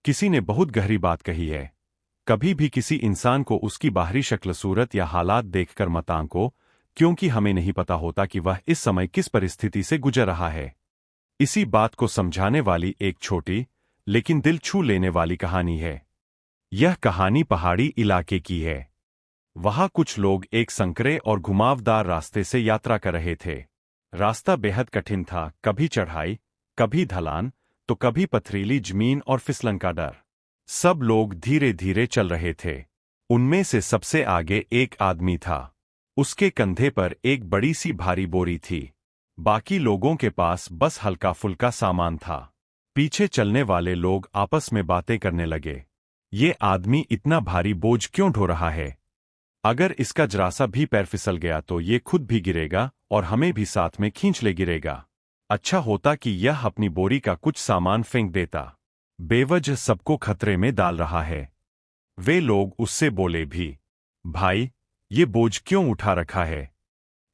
किसी ने बहुत गहरी बात कही है। कभी भी किसी इंसान को उसकी बाहरी शक्ल, सूरत या हालात देखकर मत आंको, क्योंकि हमें नहीं पता होता कि वह इस समय किस परिस्थिति से गुजर रहा है। इसी बात को समझाने वाली एक छोटी लेकिन दिल छू लेने वाली कहानी है। यह कहानी पहाड़ी इलाके की है। वहां कुछ लोग एक संकरे और घुमावदार रास्ते से यात्रा कर रहे थे। रास्ता बेहद कठिन था, कभी चढ़ाई, कभी ढलान, तो कभी पथरीली जमीन और फिसलन का डर। सब लोग धीरे धीरे चल रहे थे। उनमें से सबसे आगे एक आदमी था। उसके कंधे पर एक बड़ी सी भारी बोरी थी। बाकी लोगों के पास बस हल्का फुल्का सामान था। पीछे चलने वाले लोग आपस में बातें करने लगे। ये आदमी इतना भारी बोझ क्यों ढो रहा है? अगर इसका जरा सा भी पैर फिसल गया तो ये खुद भी गिरेगा और हमें भी साथ में खींच ले गिरेगा। अच्छा होता कि यह अपनी बोरी का कुछ सामान फेंक देता। बेवजह सबको खतरे में डाल रहा है। वे लोग उससे बोले भी, भाई, ये बोझ क्यों उठा रखा है?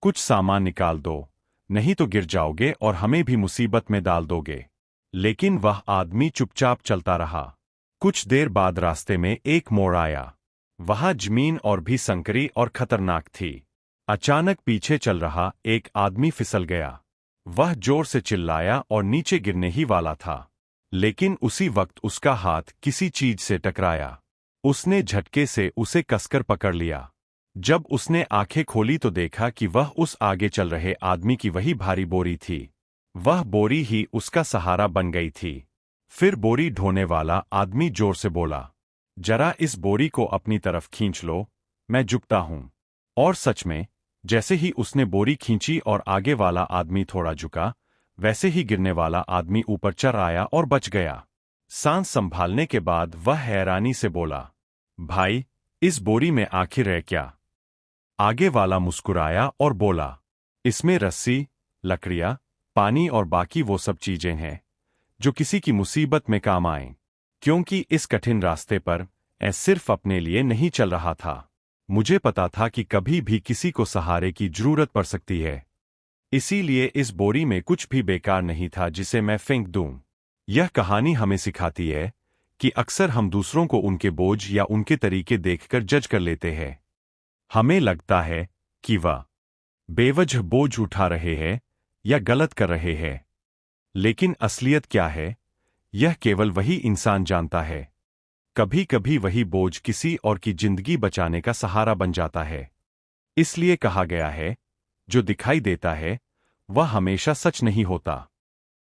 कुछ सामान निकाल दो, नहीं तो गिर जाओगे और हमें भी मुसीबत में डाल दोगे। लेकिन वह आदमी चुपचाप चलता रहा। कुछ देर बाद रास्ते में एक मोड़ आया। वहां जमीन और भी संकरी और खतरनाक थी। अचानक पीछे चल रहा एक आदमी फिसल गया। वह जोर से चिल्लाया और नीचे गिरने ही वाला था। लेकिन उसी वक्त उसका हाथ किसी चीज से टकराया। उसने झटके से उसे कसकर पकड़ लिया। जब उसने आंखें खोली तो देखा कि वह उस आगे चल रहे आदमी की वही भारी बोरी थी। वह बोरी ही उसका सहारा बन गई थी। फिर बोरी ढोने वाला आदमी जोर से बोला, जरा इस बोरी को अपनी तरफ खींच लो, मैं झुकता हूं। और सच में, जैसे ही उसने बोरी खींची और आगे वाला आदमी थोड़ा झुका, वैसे ही गिरने वाला आदमी ऊपर चढ़ आया और बच गया। सांस संभालने के बाद वह हैरानी से बोला, भाई, इस बोरी में आखिर है क्या? आगे वाला मुस्कुराया और बोला, इसमें रस्सी, लकड़ियां, पानी और बाकी वो सब चीजें हैं जो किसी की मुसीबत में काम आएं। क्योंकि इस कठिन रास्ते पर मैं सिर्फ अपने लिए नहीं चल रहा था। मुझे पता था कि कभी भी किसी को सहारे की जरूरत पड़ सकती है। इसीलिए इस बोरी में कुछ भी बेकार नहीं था जिसे मैं फेंक दूं। यह कहानी हमें सिखाती है कि अक्सर हम दूसरों को उनके बोझ या उनके तरीके देखकर जज कर लेते हैं। हमें लगता है कि वह बेवजह बोझ उठा रहे हैं या गलत कर रहे हैं। लेकिन असलियत क्या है, यह केवल वही इंसान जानता है। कभी कभी वही बोझ किसी और की जिंदगी बचाने का सहारा बन जाता है। इसलिए कहा गया है, जो दिखाई देता है वह हमेशा सच नहीं होता।